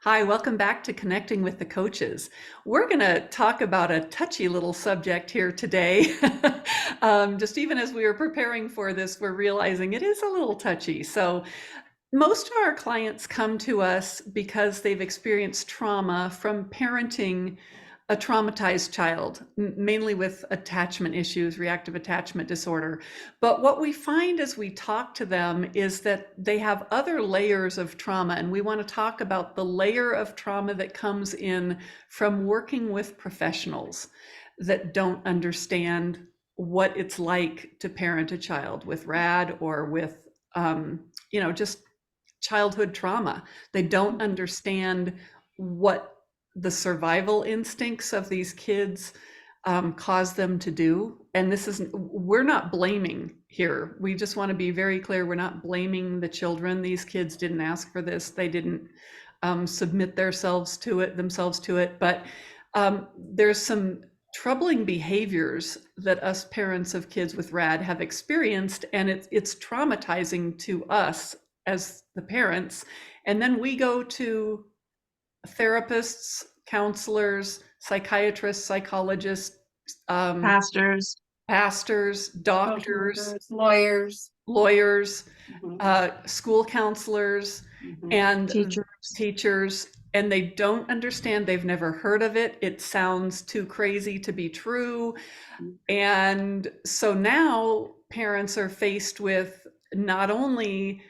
Hi, welcome back to Connecting with the Coaches. We're going to talk about a touchy little subject here today. Just even as we were preparing for this, we're realizing it is a little touchy. So, most of our clients come to us because they've experienced trauma from parenting a traumatized child, mainly with attachment issues, reactive attachment disorder. But what we find as we talk to them is that they have other layers of trauma, and we want to talk about the layer of trauma that comes in from working with professionals that don't understand what it's like to parent a child with RAD or with, just childhood trauma. They don't understand what the survival instincts of these kids cause them to do. And this is, we're not blaming here. We just want to be very clear. We're not blaming the children. These kids didn't ask for this. They didn't submit themselves to it. But there's some troubling behaviors that us parents of kids with RAD have experienced, and it's traumatizing to us as the parents. And then we go to therapists, counselors, psychiatrists, psychologists, um, Pastors, pastors, social doctors, workers, lawyers, lawyers, mhm, school counselors, mhm, and teachers. teachers, and they don't understand. They've never heard of it. It sounds too crazy to be true. And so now parents are faced with, not only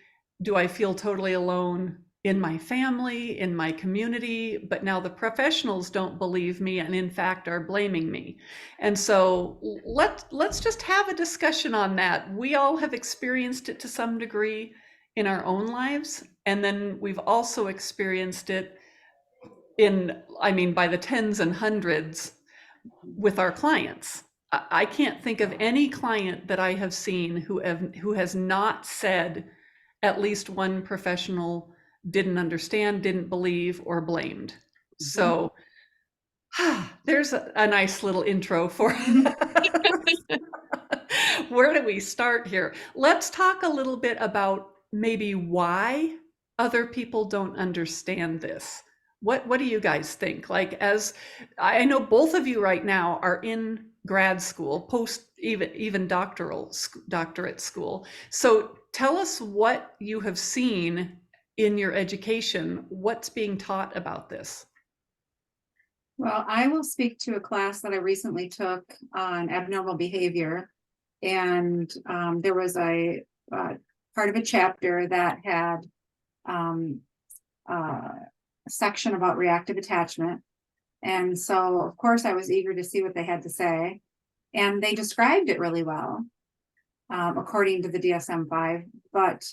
do I feel totally alone in my family, in my community, but now the professionals don't believe me and in fact are blaming me. And so let's just have a discussion on that. We all have experienced it to some degree in our own lives, and then we've also experienced it by the tens and hundreds with our clients. I can't think of any client that I have seen who has not said at least one professional didn't understand, didn't believe, or blamed. Mhm. So there's a nice little intro for where do we start here? Let's talk a little bit about maybe why other people don't understand this. What do you guys think? Like, as I know both of you right now are in grad school, post even doctorate school. So tell us what you have seen in your education. What's being taught about this? Well, I will speak to a class that I recently took on abnormal behavior, and there was a part of a chapter that had um, a section about reactive attachment. And so, of course, I was eager to see what they had to say, and they described it really well, according to the DSM-5. But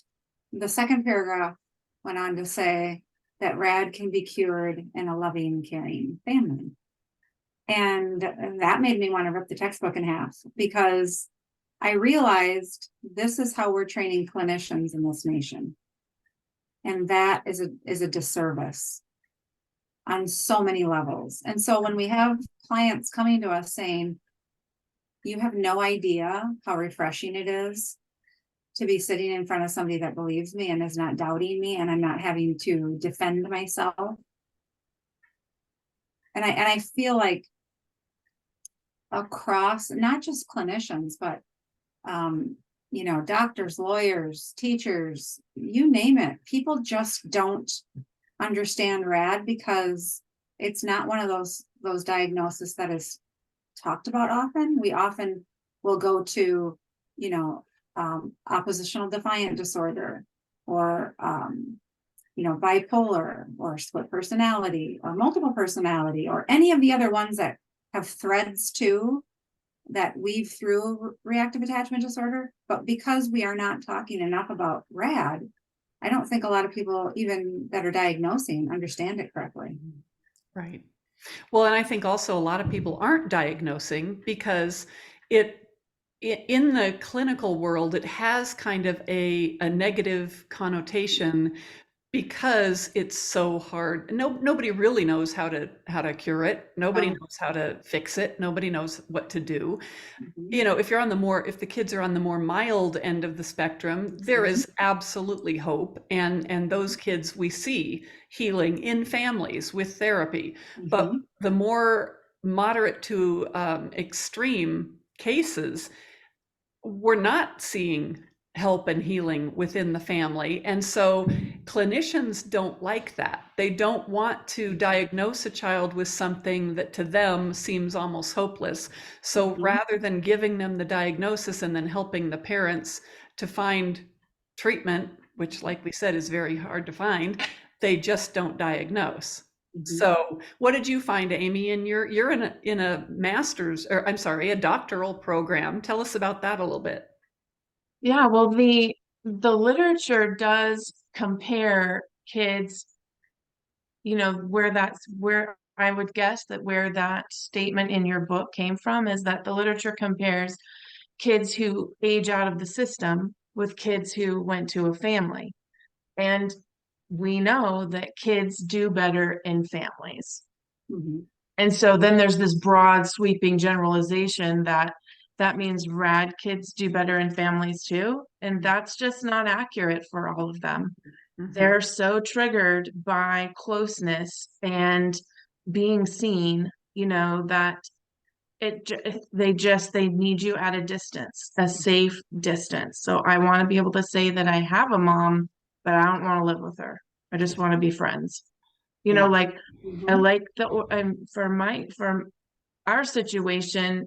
the second paragraph went on to say that RAD can be cured in a loving, caring family. And that made me want to rip the textbook in half, because I realized this is how we're training clinicians in this nation. And that is a disservice on so many levels. And so when we have clients coming to us saying, you have no idea how refreshing it is to be sitting in front of somebody that believes me and is not doubting me, and I'm not having to defend myself. And I feel like across not just clinicians, but doctors, lawyers, teachers, you name it, people just don't understand RAD, because it's not one of those diagnoses that is talked about often. We often will go to, oppositional defiant disorder, or bipolar, or split personality, or multiple personality, or any of the other ones that have threads too, that weave through reactive attachment disorder. But because we are not talking enough about RAD, I don't think a lot of people, even that are diagnosing, understand it correctly. Right. Well, and I think also a lot of people aren't diagnosing because it in the clinical world, it has kind of a negative connotation because it's so hard. Nobody really knows how to cure it. Nobody Oh, knows how to fix it. Nobody knows what to do. mhm, You know, if the kids are on the more mild end of the spectrum, there mhm, is absolutely hope. And those kids we see healing in families with therapy. But mhm, the more moderate to extreme cases, we're not seeing help and healing within the family. And so clinicians don't like that. They don't want to diagnose a child with something that to them seems almost hopeless. So mhm, rather than giving them the diagnosis and then helping the parents to find treatment, which, like we said, is very hard to find, they just don't diagnose. mhm. So, what did you find, Amy? And you're in a master's, or I'm sorry, a doctoral program. Tell us about that a little bit. Yeah, well, the literature does compare kids, where I would guess that where that statement in your book came from is that the literature compares kids who age out of the system with kids who went to a family. And we know that kids do better in families. Mhm. And so then there's this broad sweeping generalization that that means rad kids do better in families too. And that's just not accurate for all of them. Mhm. They're so triggered by closeness and being seen, that they need you at a distance, a safe distance. So I want to be able to say that I have a mom, but I don't want to live with her. I just want to be friends. Yeah. Like I Mhm. like for our situation,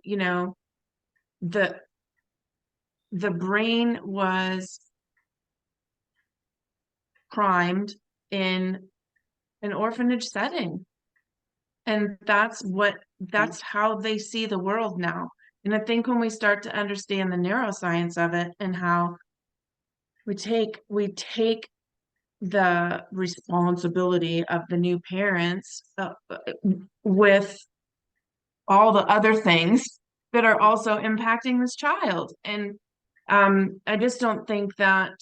the the brain was primed in an orphanage setting. And that's how they see the world now. And I think when we start to understand the neuroscience of it and how we take the responsibility of the new parents with all the other things that are also impacting this child. And I just don't think that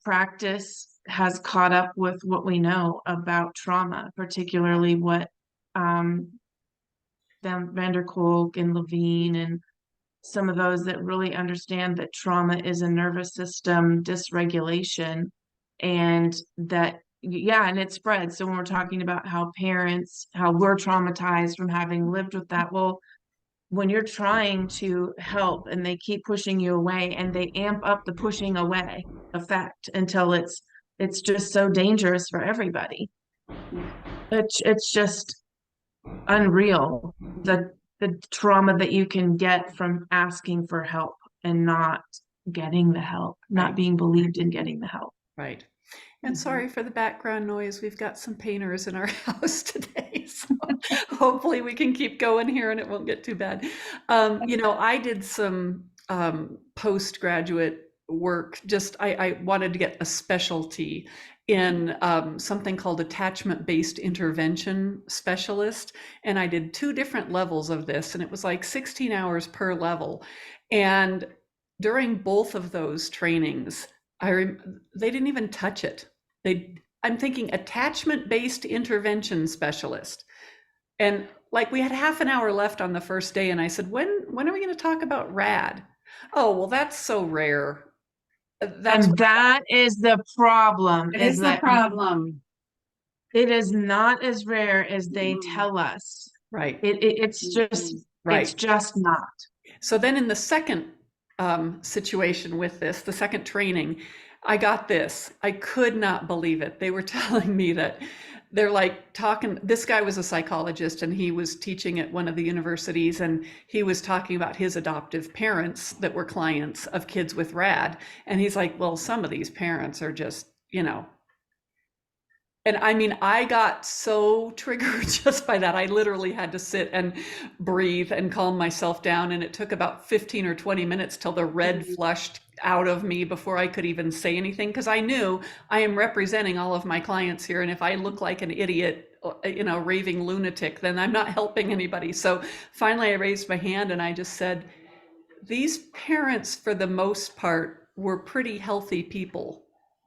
practice has caught up with what we know about trauma, particularly what um, Van der Kolk and Levine and some of those that really understand that trauma is a nervous system dysregulation and that yeah, and it spreads. So when we're talking about how we're traumatized from having lived with that, well, when you're trying to help and they keep pushing you away and they amp up the pushing away effect until it's just so dangerous for everybody. It's just unreal the trauma that you can get from asking for help and not getting the help, not Right. being believed in getting the help. Right. And Mhm. sorry for the background noise. We've got some painters in our house today, so hopefully we can keep going here and it won't get too bad. I did some postgraduate work. I wanted to get a specialty in something called attachment-based intervention specialist, and I did two different levels of this, and it was like 16 hours per level. And during both of those trainings, they didn't even touch it. I'm thinking attachment-based intervention specialist. And like we had half an hour left on the first day, and I said, when are we going to talk about RAD? Oh, well, that's so rare. That's And that is the problem, It is is the that problem. it is not as rare as they Mhm. tell us. right, It's just Mhm. it's right. just not. So then in the second situation with this, the second training, I got this. I could not believe it. They were telling me that they're like talking. This guy was a psychologist and he was teaching at one of the universities, and he was talking about his adoptive parents that were clients of kids with RAD. And he's like, well, some of these parents are just, and I mean, I got so triggered just by that. I literally had to sit and breathe and calm myself down. And it took about 15 or 20 minutes till the red Mhm. flushed out of me before I could even say anything. Because I knew I am representing all of my clients here. And if I look like an idiot, raving lunatic, then I'm not helping anybody. So finally, I raised my hand and I just said, these parents, for the most part, were pretty healthy people.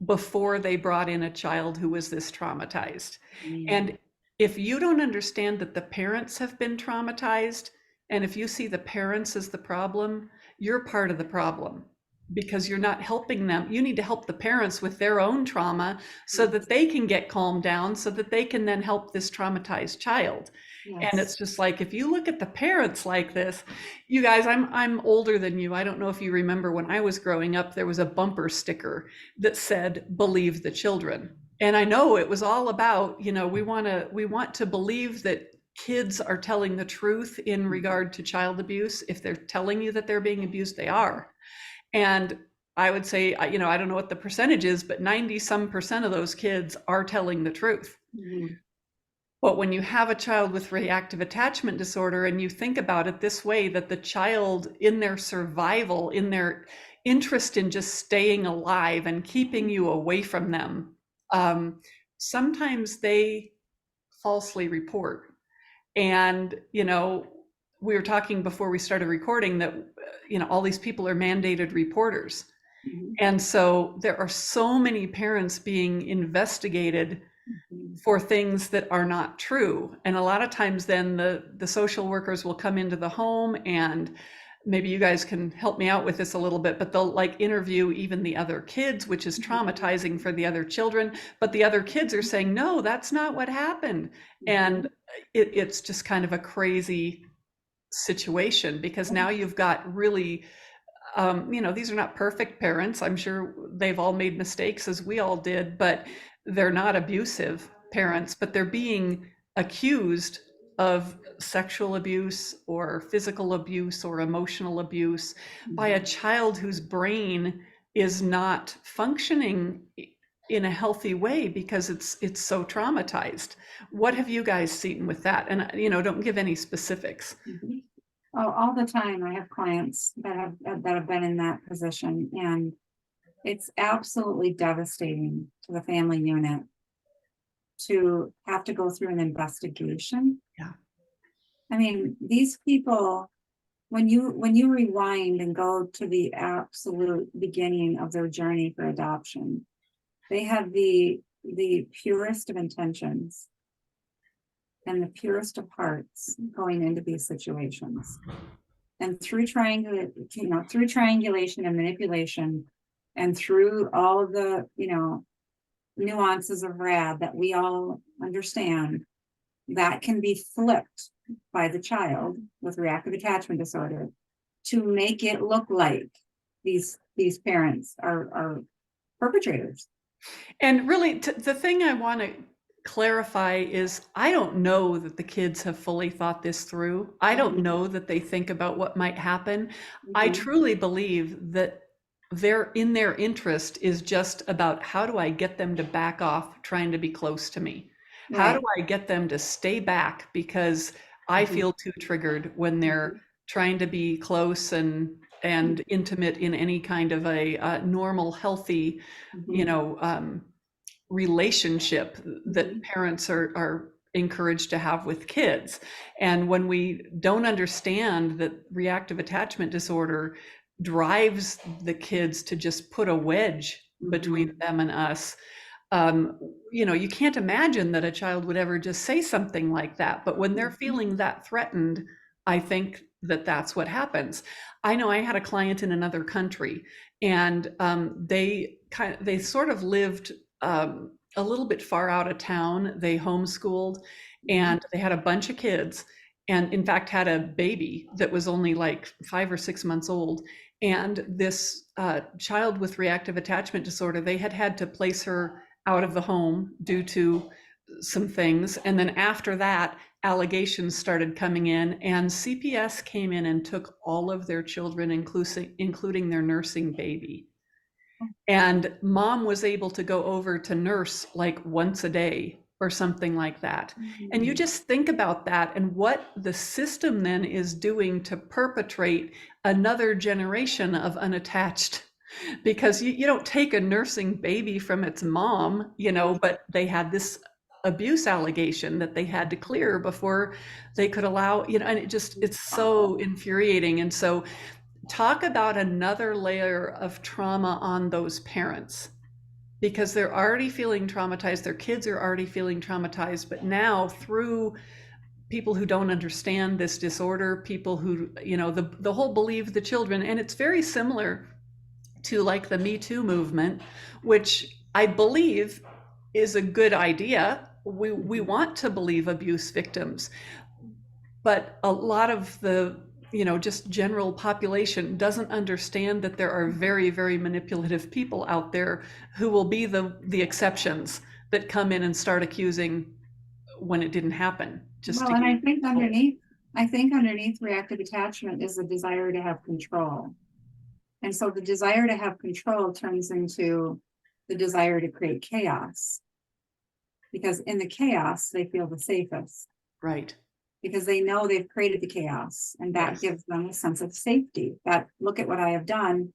before they brought in a child who was this traumatized. Mm. And if you don't understand that the parents have been traumatized, and if you see the parents as the problem, you're part of the problem because you're not helping them. You need to help the parents with their own trauma so that they can get calmed down, so that they can then help this traumatized child. And Yes. it's just like, if you look at the parents like this, you guys, I'm older than you. I don't know if you remember when I was growing up, there was a bumper sticker that said, "Believe the children." And I know it was all about, we want to believe that kids are telling the truth in regard to child abuse. If they're telling you that they're being abused, they are. And I would say, I don't know what the percentage is, but 90 some percent of those kids are telling the truth. Mhm. But when you have a child with reactive attachment disorder and you think about it this way, that the child, in their survival, in their interest in just staying alive and keeping you away from them, um, sometimes they falsely report. And, we were talking before we started recording that, all these people are mandated reporters. Mhm. And so there are so many parents being investigated Mhm. for things that are not true. And a lot of times then the social workers will come into the home, and maybe you guys can help me out with this a little bit, but they'll like interview even the other kids, which is traumatizing for the other children. But the other kids are saying, no, that's not what happened. And Mhm. it's just kind of a crazy situation, because now you've got really, these are not perfect parents. I'm sure they've all made mistakes, as we all did, but they're not abusive parents, but they're being accused of sexual abuse or physical abuse or emotional abuse by a Mhm. child whose brain is not functioning in a healthy way because it's so traumatized. What have you guys seen with that? And don't give any specifics. Mhm. Oh, all the time. I have clients that have been in that position, and it's absolutely devastating to the family unit to have to go through an investigation. Yeah. I mean, these people, when you rewind and go to the absolute beginning of their journey for adoption, they had the purest of intentions and the purest of hearts going into these situations. And through triangulation and manipulation, and through all of the, nuances of RAD that we all understand, that can be flipped by the child with reactive attachment disorder to make it look like these parents are perpetrators. And really, the thing I want to clarify is, I don't know that the kids have fully thought this through. I don't Mhm. know that they think about what might happen. I Mhm. truly believe that their interest is just about, how do I get them to back off trying to be close to me? How do Right. I get them to stay back because I Mhm. feel too triggered when they're Mhm. trying to be close and intimate in any kind of a normal, healthy, you Mhm. know, um, relationship that Mhm. parents are encouraged to have with kids. And when we don't understand that reactive attachment disorder drives the kids to just put a wedge between Mhm. them and us, you can't imagine that a child would ever just say something like that. But when they're Mhm. feeling that threatened, I think that that's what happens. I know I had a client in another country, and they sort of lived a little bit far out of town. They homeschooled, Mhm. and they had a bunch of kids, and in fact had a baby that was only like 5 or 6 months old. And this child with reactive attachment disorder, they had to place her out of the home due to some things. And then after that, allegations started coming in, and CPS came in and took all of their children, including their nursing baby. And mom was able to go over to nurse like once a day or something like that. And you Mhm. just think about that and what the system then is doing to perpetrate another generation of unattached. Because you don't take a nursing baby from its mom, but they had this abuse allegation that they had to clear before they could allow, and it's so infuriating. And so, talk about another layer of trauma on those parents. because they're already feeling traumatized. Their kids are already feeling traumatized, but now through people who don't understand this disorder, people who, the whole believe the children, and it's very similar to like the Me Too movement, which I believe is a good idea. We want to believe abuse victims, but a lot of the just general population doesn't understand that there are very, very manipulative people out there who will be the exceptions that come in and start accusing when it didn't happen, just Well, to and gain control. I think underneath reactive attachment is the desire to have control. And so the desire to have control turns into the desire to create chaos, because in the chaos, they feel the safest, Right. because they know they've created the chaos, and that Yes. gives them a sense of safety. That, look at what I have done.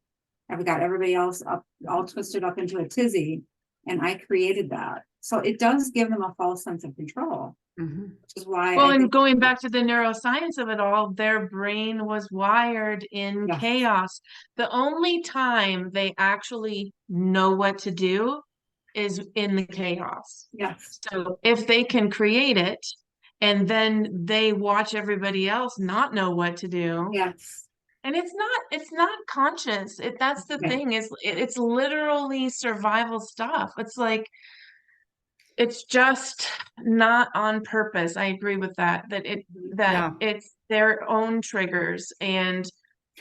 I've got everybody else up, all twisted up into a tizzy, and I created that. So it does give them a false sense of control, Hmm. which is why Well, I and think, going back to the neuroscience of it all, their brain was wired in yeah, chaos. The only time they actually know what to do is in the chaos. yes, So if they can create it and then they watch everybody else not know what to do, yes, and it's not conscious. That's the yeah, thing, it's literally survival stuff. It's like it's just not on purpose. I agree with that, that Yeah. it's their own triggers and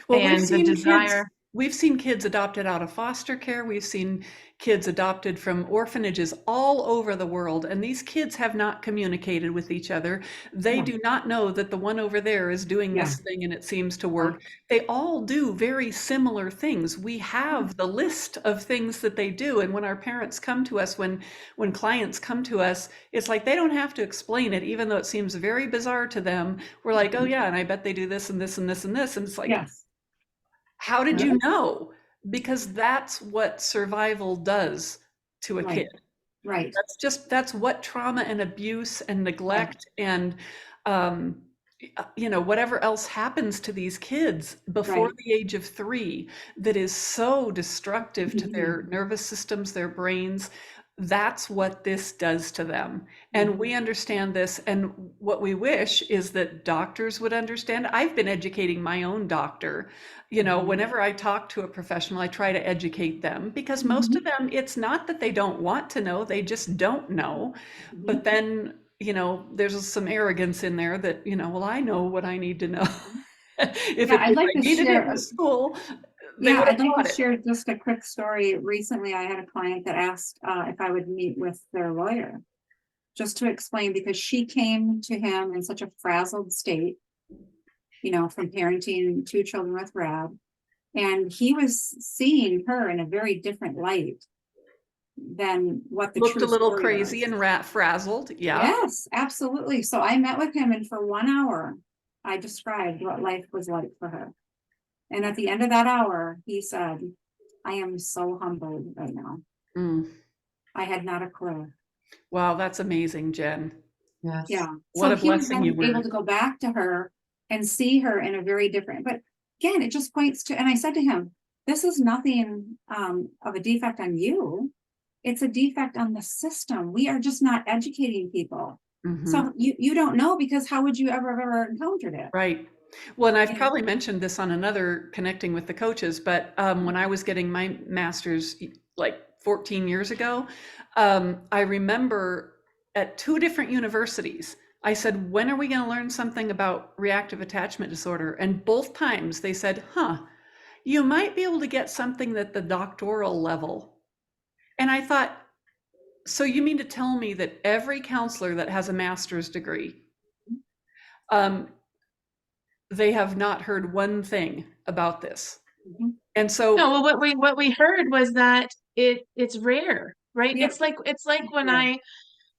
Well, and the desire. we've seen kids adopted out of foster care. We've seen kids adopted from orphanages all over the world, and these kids have not communicated with each other. They yeah, do not know that the one over there is doing yeah, this thing and it seems to yeah, work. They all do very similar things. We have the list of things that they do, and when our parents come to us, when clients come to us, it's like they don't have to explain it, even though it seems very bizarre to them. We're like, oh yeah, and I bet they do this and this and this and this, and it's like, yes, how did yeah, you know? Because that's what survival does to a kid. right, right, That's what trauma and abuse and right, neglect and um, whatever else happens to these kids before right. the age of 3 that is so destructive to Mhm, their nervous systems, their brains. That's what this does to them. And mhm, we understand this. And what we wish is that doctors would understand. I've been educating my own doctor. mhm, Whenever I talk to a professional, I try to educate them because most mhm, of them, it's not that they don't want to know, they just don't know. mhm, But then, there's some arrogance in there that, well, I know what I need to know. mhm. If Yeah, I'd if like I to needed it share, in school, they yeah, would have I'd like to taught it. share just a quick story. Recently, I had a client that asked if I would meet with their lawyer, just to explain, because she came to him in such a frazzled state, from parenting 2 children with Rad, and he was seeing her in a very different light than what the Looked a true little story crazy was. and rat frazzled. Yeah. Yes, absolutely. So I met with him, and for 1 hour, I described what life was like for her. And at the end of that hour, he said, I am so humbled right now. Mm. I had not a clue. Wow, that's amazing, Jen. Yes. Yeah. What So a he was blessing you then able were. to go back to her and see her in a very different, but again, it just points to, and I said to him, this is nothing of a defect on you. It's a defect on the system. We are just not educating people. Hmm. So you don't know, because how would you have ever encountered it? Right. Well, and I've You know? probably mentioned this on another Connecting with the Coaches, but when I was getting my master's like 14 years ago, I remember at 2 different universities, I said, when are we going to learn something about reactive attachment disorder? And both times they said, you might be able to get something at the doctoral level. And I thought, so you mean to tell me that every counselor that has a master's degree, um, they have not heard one thing about this? Mhm. And No, so, well, what we heard was that it's rare, right? Yep. It's like Yeah.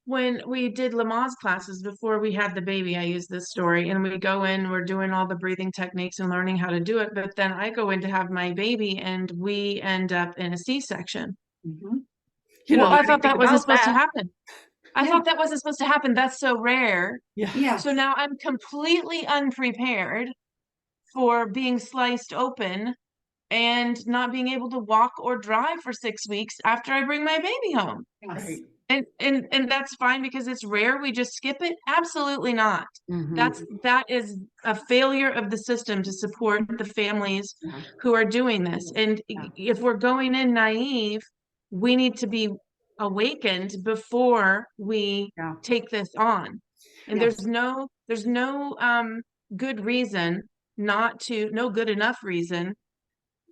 when we did Lamaze classes before we had the baby. I use this story, and we go in, we're doing all the breathing techniques and learning how to do it, but then I go in to have my baby and we end up in a C-section. Mhm. you Well, don't know I thought anything that wasn't about supposed to that. happen. I Yeah. thought that wasn't supposed to happen. That's so rare. Yeah. So Yes. now I'm completely unprepared for being sliced open and not being able to walk or drive for 6 weeks after I bring my baby home. Yes. Right. And that's fine because it's rare. We just skip it. Absolutely not. Mhm. That is a failure of the system to support the families Yeah. who are doing this. And Yeah. if we're going in naive, we need to be awakened before we Yeah. take this on. And Yes. there's no good reason not to, no good enough reason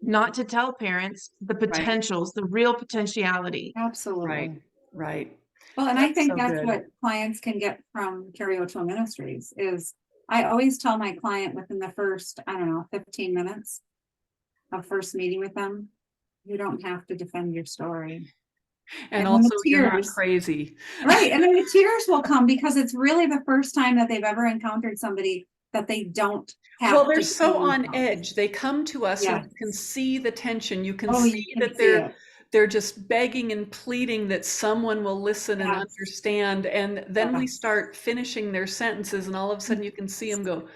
not to tell parents the Right. potentials, the real potentiality. Right. Absolutely. Right. Well, and I That's think so that's good. what clients can get from Carrie O'Toole Ministries is I always tell my client within the first, I don't know, 15 minutes of first meeting with them, you don't have to defend your story. And And then the also, you're not tears, crazy. right? And then the tears will come because it's really the first time that they've ever encountered somebody that they don't Well, have they're to so defend on themselves. edge. They come to us and you can Yes. see the tension. You can Oh, see you can that see it. they're just begging and pleading that someone will listen and Yes. understand. And then we Yes. start finishing their sentences, and all of a sudden you can see them go,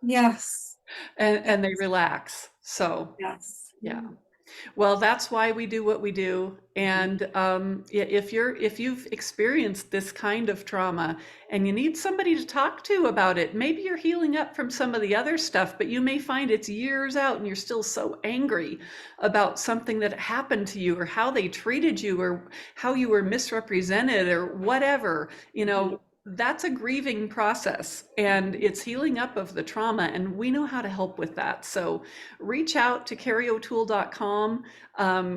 Yes. and they relax. So, Yes. yeah. Well, that's why we do what we do. Mhm. And if you've experienced this kind of trauma and you need somebody to talk to about it, maybe you're healing up from some of the other stuff, but you may find it's years out and you're still so angry about something that happened to you or how they treated you or how you were misrepresented or whatever, Mhm. that's a grieving process and it's healing up of the trauma. And we know how to help with that. So reach out to carryotoole.com.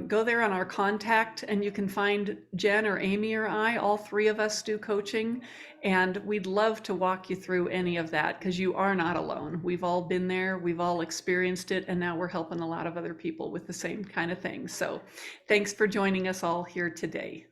Go there on our contact and you can find Jen or Amy or I. All three of us do coaching, and we'd love to walk you through any of that because you are not alone. We've all been there, we've all experienced it, and now we're helping a lot of other people with the same kind of thing. So thanks for joining us all here today.